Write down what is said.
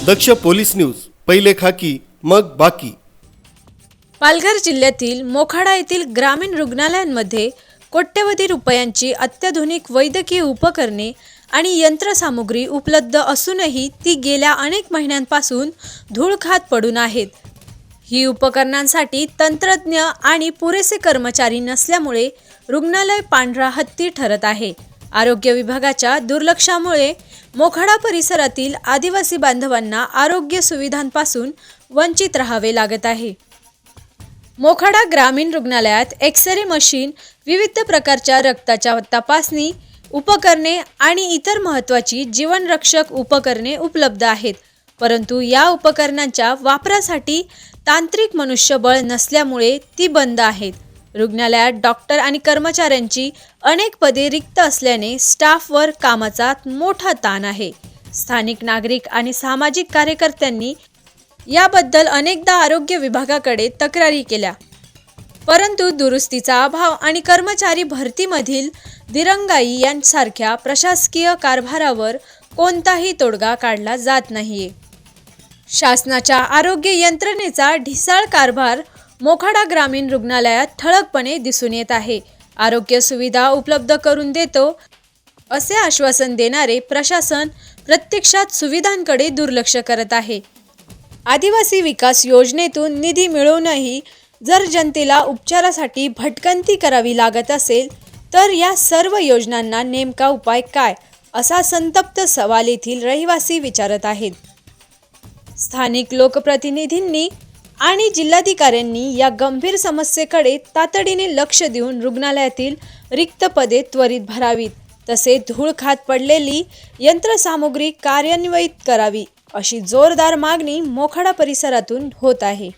दक्ष police news, पहिले खाकी मग बाकी। पालघर जिल्ह्यातील मोखाडा येथील ग्रामीण रुग्णालयांमध्ये कोट्यवधी रुपयांची अत्याधुनिक वैद्यकीय उपकरणे आणि यंत्रसामुग्री उपलब्ध असूनही ती गेल्या अनेक महिन्यांपासून धूळ खात पडून आहेत। ही उपकरणांसाठी तंत्रज्ञ आणि पुरेसे कर्मचारी नसल्यामुळे रुग्णालय पांढरा हत्ती ठरत आहे। आरोग्य विभागाच्या दुर्लक्षामुळे मोखाडा परिसरातील आदिवासी बांधवांना आरोग्य सुविधांपासून वंचित राहावे लागत आहे। मोखाडा ग्रामीण रुग्णालयात एक्स-रे मशीन, विविध प्रकारच्या रक्ताच्या तपासणी उपकरणे आणि इतर महत्त्वाची जीवनरक्षक उपकरणे उपलब्ध आहेत, परंतु या उपकरणांच्या वापरासाठी तांत्रिक मनुष्यबळ नसल्यामुळे ती बंद आहेत। रुग्णालयात डॉक्टर आणि कर्मचाऱ्यांची अनेक पदे रिक्त असल्याने स्टाफवर कामाचा मोठा ताण आहे। स्थानिक नागरिक आणि सामाजिक कार्यकर्त्यांनी याबद्दल अनेकदा आरोग्य विभागाकडे तक्रारी केल्या, परंतु दुरुस्तीचा अभाव आणि कर्मचारी भरतीमधील दिरंगाई यांसारख्या प्रशासकीय कारभारावर कोणताही तोडगा काढला जात नाहीये। शासनाच्या आरोग्य यंत्रणेचा ढिसाळ कारभार मोखाडा ग्रामीण रुग्णालयात ठळकपणे दिसून येत आहे। आरोग्य सुविधा उपलब्ध करून देतो असे आश्वासन देणारे प्रशासन प्रत्यक्षात सुविधांकडे दुर्लक्ष करत आहे। आदिवासी विकास योजनेतून निधी मिळूनही जर जनतेला उपचारासाठी भटकंती करावी लागत असेल तर या सर्व योजनांना नेमका उपाय काय, असा संतप्त सवाल येथील रहिवासी विचारत आहेत। स्थानिक लोकप्रतिनिधींनी आणि जिल्हाधिकाऱ्यांनी या गंभीर समस्येकडे तातडीने लक्ष देऊन रुग्णालयातील रिक्त पदे त्वरित भरावीत, तसेच धूळ खात पडलेली यंत्रसामुग्री कार्यान्वित करावी, अशी जोरदार मागणी मोखाडा परिसरातून होत आहे।